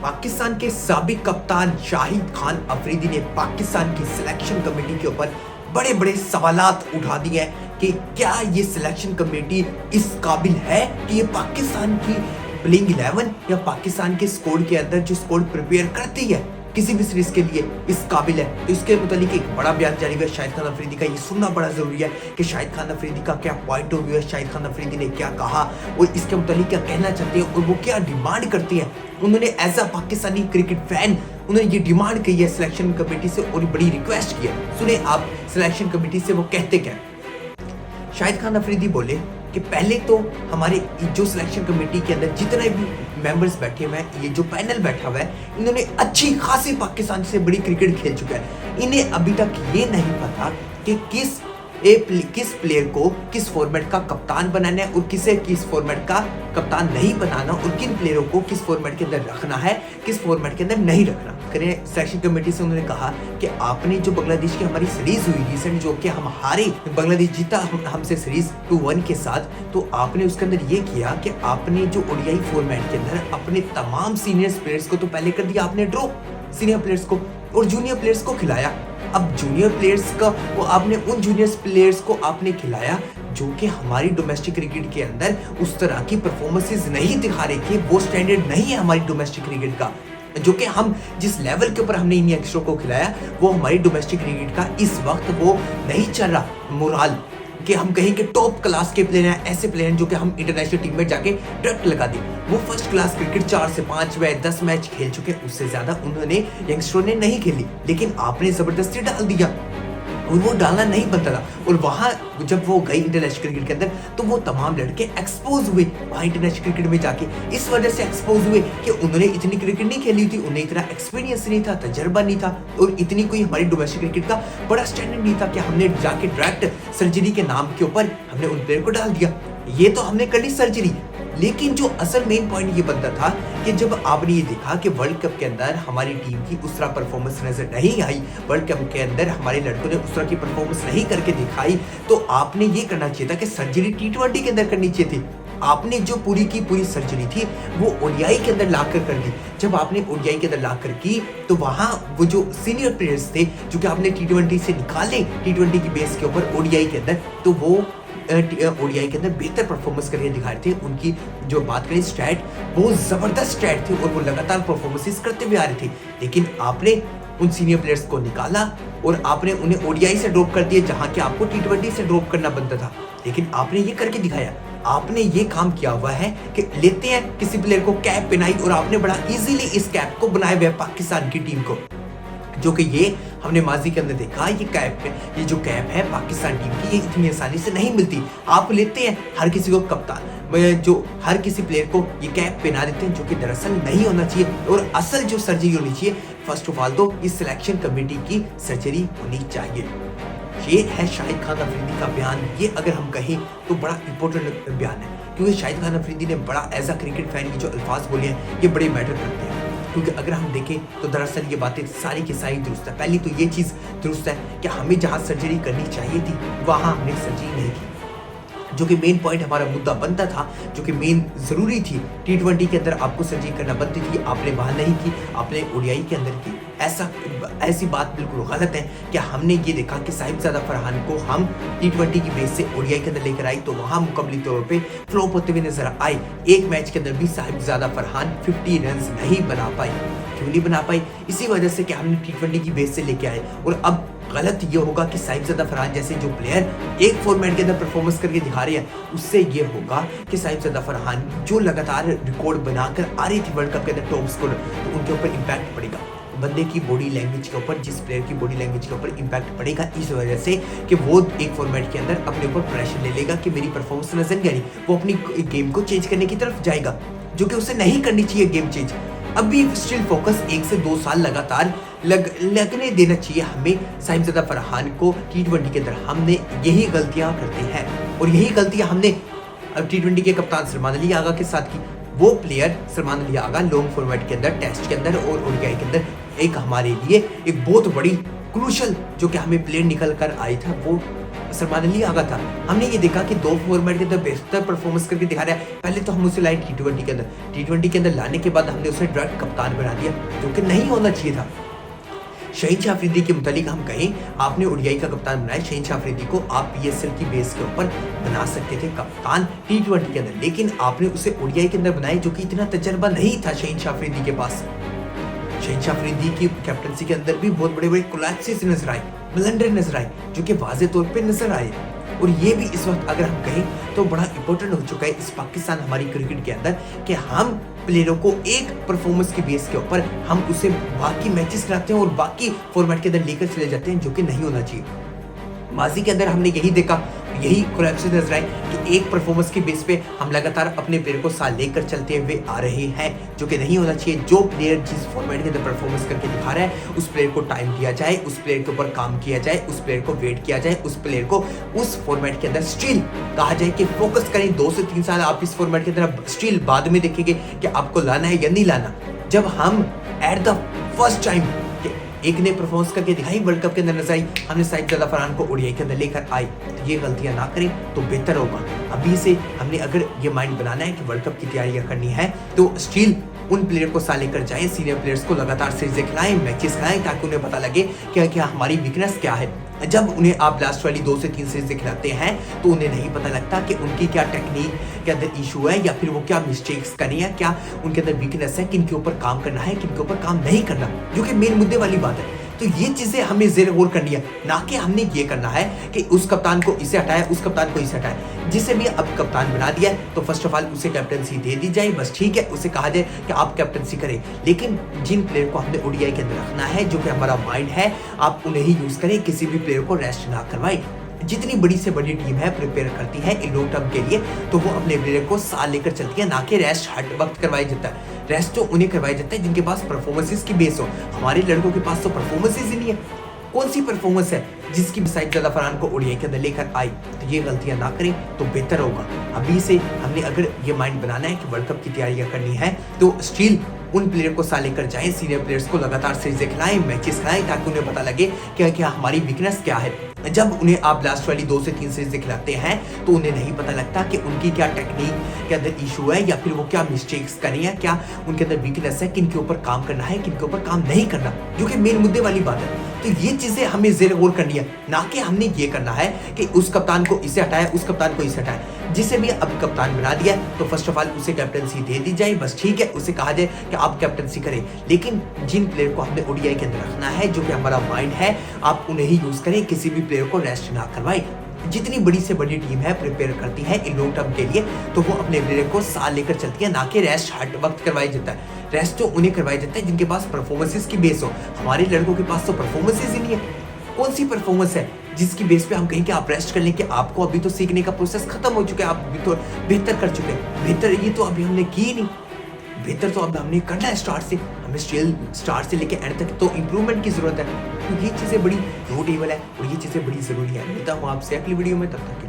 पाकिस्तान के साबिक कप्तान शाहिद खान अफरीदी ने पाकिस्तान की सिलेक्शन कमेटी के ऊपर बड़े बड़े सवालात उठा दिए हैं कि क्या ये सिलेक्शन कमेटी इस काबिल है कि ये पाकिस्तान की प्लेइंग 11 या पाकिस्तान के स्क्वाड के अंदर जो स्क्वाड प्रिपेयर करती है किसी भी सीरीज के लिए इस काबिल है। तो इसके मुतालिक एक बड़ा बयान जारी हुआ शाहिद खान अफरीदी का। ये सुनना बड़ा जरूरी है कि शाहिद खान अफरीदी का क्या पॉइंट ऑफ व्यू है, शाहिद खान अफरीदी ने क्या कहा और इसके मुतालिक क्या कहना चाहते हैं और वो क्या डिमांड करते हैं। उन्होंने as a Pakistani cricket fan उन्होंने ये डिमांड की है सिलेक्शन कमेटी से और बड़ी रिक्वेस्ट की है। सुने आप सिलेक्शन कमेटी से वो कहते क्या। शाहिद खान अफरीदी बोले कि पहले तो हमारे जो सिलेक्शन कमेटी के अंदर जितने भी मेंबर्स बैठे हुए हैं, ये जो पैनल बैठा हुआ है, इन्होंने अच्छी खासी पाकिस्तान से बड़ी क्रिकेट खेल चुका है। इन्हें अभी तक ये नहीं पता कि किस प्लेयर को किस फॉर्मेट का कप्तान बनाना है और किसे किस फॉर्मेट का कप्तान नहीं बनाना और किन प्लेयरों को किस फॉर्मेट के अंदर रखना है, किस फॉर्मेट के अंदर नहीं रखना। करें सिलेक्शन कमेटी से उन्होंने कहा कि आपने जो बांग्लादेश की हमारी सीरीज हुई रिसेंट जो कि हम हारे, बांग्लादेश जीता हमसे सीरीज 2-1 के साथ, तो आपने उसके अंदर ये किया कि आपने जो ओडीआई फॉर्मेट के अंदर अपने तमाम सीनियर प्लेयर्स को तो पहले कर दिया आपने ड्रॉ, सीनियर प्लेयर्स को, और जूनियर प्लेयर्स को खिलाया। अब जूनियर प्लेयर्स का वो आपने उन जूनियर प्लेयर्स को आपने खिलाया जो कि हमारी डोमेस्टिक क्रिकेट के अंदर उस तरह की परफॉर्मेंसेस नहीं दिखा रहे थे। वो स्टैंडर्ड नहीं है हमारी डोमेस्टिक क्रिकेट का, जो कि हम जिस लेवल के ऊपर हमने इन यंगस्टरों को खिलाया वो हमारी डोमेस्टिक क्रिकेट का इस वक्त वो नहीं चल रहा मोराल कि हम कहीं के टॉप क्लास के प्लेयर हैं, ऐसे प्लेयर हैं जो कि हम इंटरनेशनल टीम में जाके डायरेक्ट लगा दें। वो फर्स्ट क्लास क्रिकेट 4 से 5 व 10 मैच खेल चुके, उससे ज्यादा उन्होंने यंगस्टरों ने नहीं खेली, लेकिन आपने जबरदस्ती डाल दिया और वो डालना नहीं बनता था। और वहां जब वो गई इंटरनेशनल क्रिकेट के अंदर तो वो तमाम लड़के एक्सपोज हुए वहां इंटरनेशनल क्रिकेट में जाके, इस वजह से एक्सपोज हुए कि उन्होंने इतनी क्रिकेट नहीं खेली थी, उन्हें इतना एक्सपीरियंस नहीं था, तजर्बा नहीं था और इतनी कोई हमारी डोमेस्टिक क्रिकेट का बड़ा स्टैंडर्ड नहीं था कि हमने जाके डायरेक्ट सर्जरी के नाम के ऊपर हमने उन प्लेयर को डाल दिया। ये तो हमने कर ली सर्जरी, लेकिन जो असल मेन पॉइंट ये बनता था कि जब आपने ये देखा कि वर्ल्ड कप के अंदर हमारी टीम की उस तरह परफॉर्मेंस नजर नहीं आई, वर्ल्ड कप के अंदर हमारे लड़कों ने उस तरह की परफॉर्मेंस नहीं करके दिखाई, तो आपने ये करना चाहिए था कि सर्जरी T20 के अंदर करनी चाहिए थी। आपने जो पूरी की पूरी सर्जरी थी वो ओडीआई के अंदर लाकर कर दी। जब आपने ओडीआई के अंदर लाकर की तो वहां वो जो सीनियर प्लेयर्स थे जो कि आपने T20 से निकाले, T20 की बेस के ऊपर ओडीआई के अंदर, तो वो ओडीआई के अंदर बेहतर परफॉर्मेंस करके दिखा रहे थे। उनकी जो बात करें स्टैट, वो जबरदस्त स्टैट थे और वो लगातार परफॉर्मेंसेस करते हुए आ रहे थे, लेकिन आपने उन सीनियर प्लेयर्स को निकाला और आपने उन्हें ओडीआई से ड्रॉप कर दिया जहां कि आपको T20 से ड्रॉप करना बनता था। लेकिन आपने ये करके दिखाया, आपने ये काम किया हुआ है कि लेते हैं किसी प्लेयर को कैप पहनाई और आपने बड़ा इजीली इस कैप को बनाया हुआ है पाकिस्तान की टीम को, जो कि ये हमने माजी के अंदर देखा। ये जो कैप है पाकिस्तान टीम की, ये इतनी आसानी से नहीं मिलती। आप लेते हैं हर किसी को कप्तान, जो हर किसी प्लेयर को ये कैप पहना देते हैं, जो कि दरअसल नहीं होना चाहिए। और असल जो सर्जरी होनी चाहिए, फर्स्ट ऑफ ऑल तो इस सिलेक्शन कमेटी की सर्जरी होनी चाहिए। ये है शाहिद खान अफरीदी का बयान। ये अगर हम कहें तो बड़ा इंपॉर्टेंट बयान है, क्योंकि शाहिद खान अफरीदी ने बड़ा एज अ क्रिकेट फैन ये जो अल्फाज बोले हैं ये बड़े मैटर करते हैं। क्योंकि अगर हम देखें तो दरअसल ये बातें सारी की सारी दुरुस्त है। पहली तो ये चीज़ दुरुस्त है कि हमें जहाँ सर्जरी करनी चाहिए थी वहाँ हमने सर्जरी नहीं की, जो कि मेन पॉइंट हमारा मुद्दा बनता था, जो कि मेन ज़रूरी थी। T20 के अंदर आपको सर्जरी करना बनती थी, आपने वहाँ नहीं की, आपने ओडीआई के अंदर की। ऐसी बात बिल्कुल गलत है कि हमने ये देखा कि साहिबजादा फरहान को हम T20 की बेस से ओडीआई के अंदर लेकर आई तो वहाँ मुकम्मली तौर पे फ्लॉप होते हुए नजर आए। एक मैच के अंदर भी साहिबजादा फरहान 50 रन नहीं बना पाई। क्यों नहीं बना पाई? इसी वजह से कि हमने T20 की बेस से लेके आए। और अब गलत ये होगा कि साहिबजादा फरहान जैसे जो प्लेयर एक फॉर्मेट के अंदर परफॉर्मेंस करके दिखा रहे हैं, उससे ये होगा कि साहिबजादा फरहान जो लगातार रिकॉर्ड बनाकर आ रही थी वर्ल्ड कप के अंदर टॉप स्कोर, तो उनके ऊपर इम्पैक्ट पड़ेगा। बंदे की बॉडी लैंग्वेज के ऊपर, जिस प्लेयर की बॉडी लैंग्वेज के ऊपर इम्पैक्ट पड़ेगा, इस वजह से कि वो एक फॉर्मेट के अंदर अपने ऊपर प्रेशर ले लेगा कि मेरी परफॉर्मेंस नजर नहीं आ रही, वो अपनी गेम को चेंज करने की तरफ जाएगा, जो कि उसे नहीं करनी चाहिए गेम चेंज। अभी स्टिल फोकस 1 से 2 साल लगातार लगने देना चाहिए हमें साहिबजादा फरहान को T20 के अंदर। हमने यही गलतियां करते हैं और यही गलतियां हमने T20 के कप्तान सलमान अली आगा के साथ की। वो player Salman Ali Agha long format के अंदर, टेस्ट के अंदर और ओडीआई के अंदर एक हमारे लिए एक बहुत बड़ी क्रूशल जो कि हमें प्लेयर निकल कर आई था, वो सलमान अली आगा था, हमने ये देखा कि 2 फॉर्मेट के अंदर बेहतर परफॉर्मेंस करके दिखा रहा है। पहले तो हम उसे लाए टी20 के अंदर, टी20 के अंदर लाने के बाद हमने उसे डायरेक्ट कप्तान बना दिया, जो कि नहीं होना चाहिए था। शहीन शाह अफरीदी के मुतालिक हम कहें, आपने ओडीआई का कप्तान बनाया। शहीन शाह अफरीदी को आप पीएसएल की बेस के ऊपर बना सकते थे कप्तान टी20 के अंदर, लेकिन आपने उसे ओडीआई के अंदर बनाया, जो कि इतना तजर्बा नहीं था शहीन शाह अफरीदी के पास। शहीन शाह अफरीदी की कैप्टनसी के अंदर भी बहुत बड़े बड़े कोलैप्सेस नजर आए, ब्लंडर नजर आए, जो कि वाज़े तौर पे नजर आए। और ये भी इस वक्त अगर हम कहें तो बड़ा इंपॉर्टेंट हो चुका है इस पाकिस्तान हमारी क्रिकेट के अंदर कि हम प्लेयरों को एक परफॉर्मेंस की बेस के ऊपर हम उसे बाकी मैचेस कराते हैं और बाकी फॉर्मेट के अंदर लेकर चले जाते हैं, जो कि नहीं होना चाहिए। माजी के अंदर हमने यही देखा, यही कोलैप्सेस नजर आए कि एक परफॉर्मेंस की बेस पे हम लगातार अपने प्लेयर को साथ लेकर चलते हुए आ रहे हैं, जो कि नहीं होना चाहिए। जो प्लेयर जिस फॉर्मेट के अंदर परफॉर्मेंस करके दिखा रहा है, उस प्लेयर को टाइम दिया जाए, उस प्लेयर के ऊपर काम किया जाए, उस प्लेयर को वेट किया जाए, उस प्लेयर को उस फॉर्मेट के अंदर स्टिल कहा जाए कि फोकस करें। 2 से 3 साल आप इस फॉर्मेट के अंदर स्टिल बाद में देखेंगे कि आपको लाना है या नहीं लाना। जब हम एट द फर्स्ट टाइम एक ने परफॉर्मेंस करके दिखाई वर्ल्ड कप के अंदर नजर आई, हमने साइद फरहान को ओडीआई के अंदर लेकर आए, तो ये गलतियां ना करें तो बेहतर होगा। अभी से हमने अगर ये माइंड बनाना है कि वर्ल्ड कप की तैयारियां करनी है, तो स्टिल उन प्लेयर को साथ लेकर जाएं, सीनियर प्लेयर्स को लगातार सीरीजें खिलाएं, मैचेस खिलाएं, ताकि उन्हें पता लगे क्या क्या हमारी वीकनेस क्या है। जब उन्हें आप लास्ट वाली 2 से 3 सीरीजें खिलाते हैं तो उन्हें नहीं पता लगता कि उनकी क्या टेक्निक के अंदर इशू है, या फिर वो क्या मिस्टेक्स करनी है, क्या उनके अंदर वीकनेस है, किन के ऊपर काम करना है, किन के ऊपर काम नहीं करना, जो कि मेन मुद्दे वाली बात है। तो ये चीजें हमें ज़ेर गौर करनी है, ना कि हमने ये करना है कि उस कप्तान को इसे हटाया, उस कप्तान को इसे हटाया। जिसे भी अब कप्तान बना दिया है तो फर्स्ट ऑफ ऑल उसे कैप्टनसी दे दी जाए, बस ठीक है, उसे कहा जाए कि आप कैप्टनसी करें। लेकिन जिन प्लेयर को हमने ओडीआई के अंदर रखना है, जो कि हमारा माइंड है, आप उन्हें ही यूज करें, किसी भी प्लेयर को रेस्ट ना करवाएं। जितनी बड़ी से बड़ी टीम है प्रिपेयर करती है इन लॉन्ग टर्म के लिए, तो वो अपने प्लेयर को साथ लेकर चलती है, ना कि रेस्ट हट वक्त करवाया जाता है। रेस्ट तो उन्हें करवाया जाता है जिनके पास परफॉर्मेंसेस की बेस हो। हमारे लड़कों के पास तो परफॉर्मेंसेस ही नहीं है। कौन सी परफॉर्मेंस है जिसकी साइड ज़्यादा फरहान को ओडीआई के अंदर लेकर आई, तो ये गलतियां ना करें तो बेहतर होगा। अभी से हमने अगर ये माइंड बनाना है कि वर्ल्ड कप की तैयारियां करनी है, तो स्टिल उन प्लेयर को साथ लेकर जाएं, सीनियर प्लेयर्स को लगातार सीरीजें खिलाएं, मैचेस खिलाएं, ताकि उन्हें पता लगे क्या क्या हमारी वीकनेस क्या है। जब उन्हें आप लास्ट वाली 2 से 3 सीरीजें खिलाते हैं तो उन्हें नहीं पता लगता कि उनकी क्या टेक्निक के अंदर इशू है, या फिर वो क्या मिस्टेक्स करें, या क्या उनके अंदर वीकनेस है, किन के ऊपर काम करना है, किन के ऊपर काम नहीं करना, जो कि मेन मुद्दे वाली बात है। तो ये चीजें हमें ज़ेर गौर करनी है, ना कि हमने ये करना है कि उस कप्तान को इसे हटाया, उस कप्तान को इसे हटाया। जिसे भी अब कप्तान बना दिया तो फर्स्ट ऑफ ऑल उसे कैप्टनसी दे दी जाए, बस ठीक है, उसे कहा जाए कि आप कैप्टनसी करें। लेकिन जिन प्लेयर को हमने ओडीआई के अंदर रखना है, जो कि हमारा माइंड है, आप उन्हें ही यूज करें, किसी भी प्लेयर को रेस्ट ना करवाएं। जितनी बड़ी से बड़ी टीम है प्रिपेयर करती है इन लॉन्ग टर्म के लिए, तो वो अपने प्लेयर को साथ लेकर चलती है, ना कि रेस्ट हट वक्त करवाया जाता है। रेस्ट तो उन्हें करवाया जाता है जिनके पास परफॉर्मेंसेस की बेस हो। हमारे लड़कों के पास तो परफॉर्मेंसेस ही नहीं है। कौन सी परफॉर्मेंस है जिसकी बेस पे हम कहें कि आप रेस्ट कर लें, कि आपको अभी तो सीखने का प्रोसेस खत्म हो चुका है, आप अभी तो बेहतर कर चुके हैं। बेहतर ये तो अभी हमने की नहीं, बेहतर तो अब हमने करना है स्टार्ट से। हमें स्टार्ट से लेके एंड तक तो इंप्रूवमेंट की जरूरत है। तो ये चीज़ें बड़ी नोटेबल है और ये चीज़ें बड़ी ज़रूरी है। मिलता हूँ आपसे अगली वीडियो में, तब तक